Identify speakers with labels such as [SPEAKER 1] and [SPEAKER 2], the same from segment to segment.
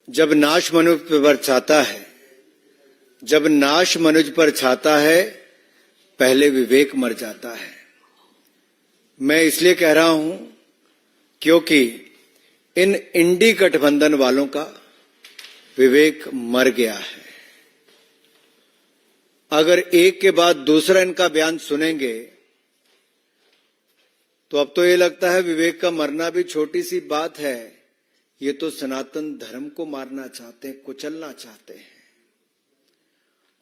[SPEAKER 1] जब नाश मनुष्य पर छाता है, जब नाश मनुष्य पर छाता है, पहले विवेक मर जाता है। मैं इसलिए कह रहा हूं क्योंकि इन इंडी गठबंधन वालों का विवेक मर गया है। अगर एक के बाद दूसरा इनका बयान सुनेंगे तो अब तो ये लगता है विवेक का मरना भी छोटी सी बात है। ये तो सनातन धर्म को मारना चाहते हैं, कुचलना चाहते हैं।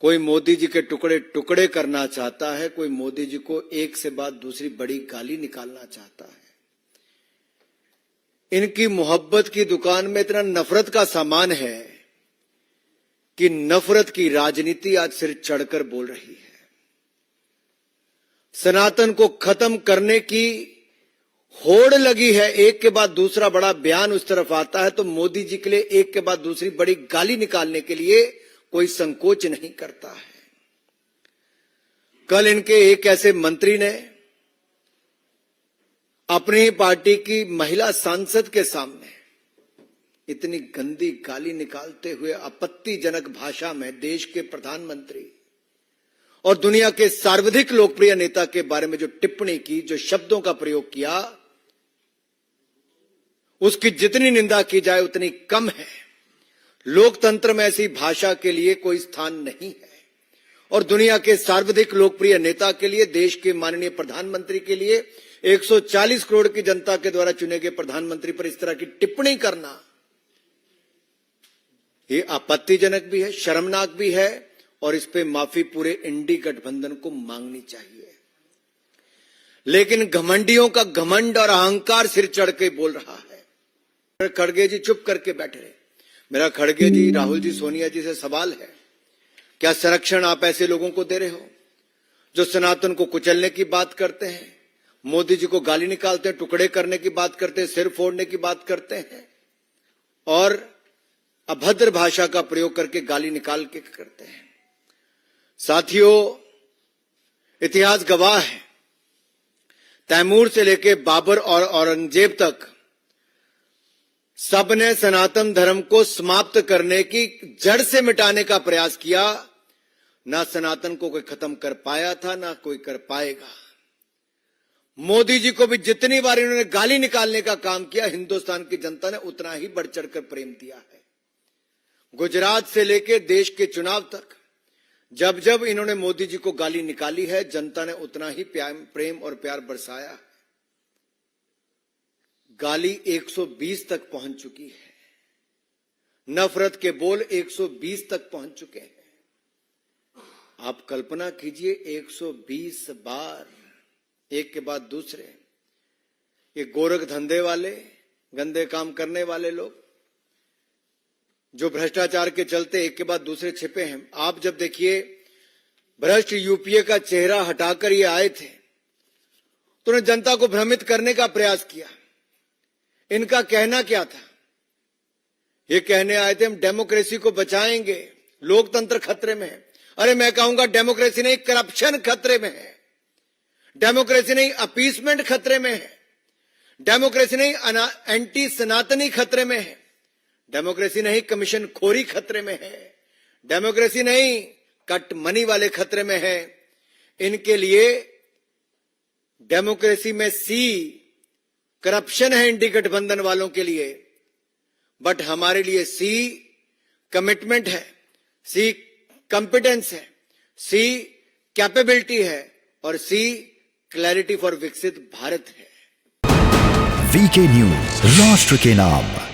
[SPEAKER 1] कोई मोदी जी के टुकड़े टुकड़े करना चाहता है, कोई मोदी जी को एक से बाद दूसरी बड़ी गाली निकालना चाहता है। इनकी मोहब्बत की दुकान में इतना नफरत का सामान है कि नफरत की राजनीति आज सिर चढ़कर बोल रही है। सनातन को खत्म करने की होड़ लगी है। एक के बाद दूसरा बड़ा बयान उस तरफ आता है तो मोदी जी के लिए एक के बाद दूसरी बड़ी गाली निकालने के लिए कोई संकोच नहीं करता है। कल इनके एक ऐसे मंत्री ने अपनी पार्टी की महिला सांसद के सामने इतनी गंदी गाली निकालते हुए आपत्तिजनक भाषा में देश के प्रधानमंत्री और दुनिया के सर्वाधिक लोकप्रिय नेता के बारे में जो टिप्पणी की, जो शब्दों का प्रयोग किया, उसकी जितनी निंदा की जाए उतनी कम है। लोकतंत्र में ऐसी भाषा के लिए कोई स्थान नहीं है और दुनिया के सर्वाधिक लोकप्रिय नेता के लिए, देश के माननीय प्रधानमंत्री के लिए, 140 करोड़ की जनता के द्वारा चुने गए प्रधानमंत्री पर इस तरह की टिप्पणी करना ये आपत्तिजनक भी है, शर्मनाक भी है और इस पे माफी पूरे इंडी गठबंधन को मांगनी चाहिए। लेकिन घमंडियों का घमंड और अहंकार सिर चढ़ के बोल रहा है। खड़गे जी चुप करके बैठे रहे। मेरा खड़गे जी, राहुल जी, सोनिया जी से सवाल है, क्या संरक्षण आप ऐसे लोगों को दे रहे हो जो सनातन को कुचलने की बात करते हैं, मोदी जी को गाली निकालते हैं, टुकड़े करने की बात करते हैं, सिर फोड़ने की बात करते हैं और अभद्र भाषा का प्रयोग करके गाली निकाल के करते हैं। साथियों, इतिहास गवाह है, तैमूर से लेकर बाबर और औरंगजेब तक सबने सनातन धर्म को समाप्त करने की, जड़ से मिटाने का प्रयास किया। ना सनातन को कोई खत्म कर पाया था, ना कोई कर पाएगा। मोदी जी को भी जितनी बार इन्होंने गाली निकालने का काम किया, हिंदुस्तान की जनता ने उतना ही बढ़ चढ़कर प्रेम दिया है। गुजरात से लेकर देश के चुनाव तक जब जब इन्होंने मोदी जी को गाली निकाली है, जनता ने उतना ही प्रेम और प्यार बरसाया है। गाली 120 तक पहुंच चुकी है, नफरत के बोल 120 तक पहुंच चुके हैं। आप कल्पना कीजिए, 120 बार एक के बाद दूसरे ये गोरख धंधे वाले, गंदे काम करने वाले लोग जो भ्रष्टाचार के चलते एक के बाद दूसरे छिपे हैं। आप जब देखिए, भ्रष्ट यूपीए का चेहरा हटाकर ये आए थे तो उन्होंने जनता को भ्रमित करने का प्रयास किया। इनका कहना क्या था? ये कहने आए थे हम डेमोक्रेसी को बचाएंगे, लोकतंत्र खतरे में है। अरे मैं कहूंगा डेमोक्रेसी नहीं, करप्शन खतरे में है। डेमोक्रेसी नहीं, अपीसमेंट खतरे में है। डेमोक्रेसी नहीं, एंटी सनातनी खतरे में है। डेमोक्रेसी नहीं, कमीशन खोरी खतरे में है। डेमोक्रेसी नहीं, कट मनी वाले खतरे में है। इनके लिए डेमोक्रेसी में सी करप्शन है, इंडी गठबंधन वालों के लिए, बट हमारे लिए सी कमिटमेंट है, सी कॉम्पिटेंस है, सी कैपेबिलिटी है और सी क्लैरिटी फॉर विकसित भारत है।
[SPEAKER 2] वीके न्यूज, राष्ट्र के नाम।